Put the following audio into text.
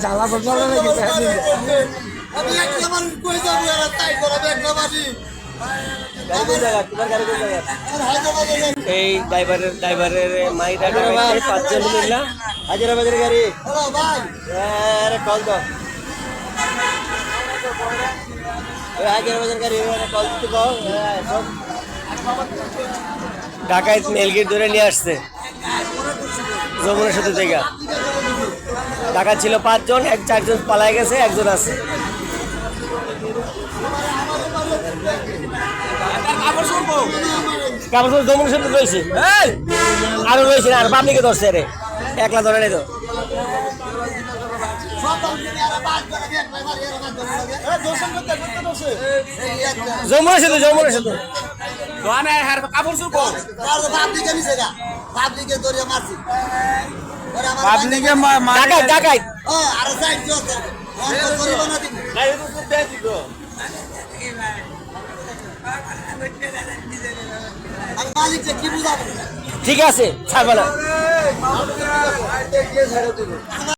জ্বালা তো জ্বালা আমি একটা মানুষ কই যাবো এরা তাই করাবে একটা বাড়ি এই ড্রাইভারের মাই টাকা পাঁচজন মিললা হাজারাবাদের গাড়ি হ্যালো ভাই আরে কল দাও হাজারাবাদের গাড়ি কল দিতে কও সব ঢাকায় মেলগেট ধরে নিয়ে আসছে যমুনা সেতু থেকে। ঢাকা ছিল 5 জন, 4 জন পালায় গেছে, 1 জন আছে। কাপড় যমুনা সেতু রয়েছে আরো রয়েছে আর পাবলিকে ধরছে রে, একলা ধরে নেই তো। যমুনা সেতু কাপড় শুরু পাবলিকে নিছে গা পাবলিকে ধরে মারছি পাবলিকে ঢাকায় আর সাইড জোর করিব না দিন আমি মালিককে কি বুঝাবো ঠিক আছে ছাড়বে না।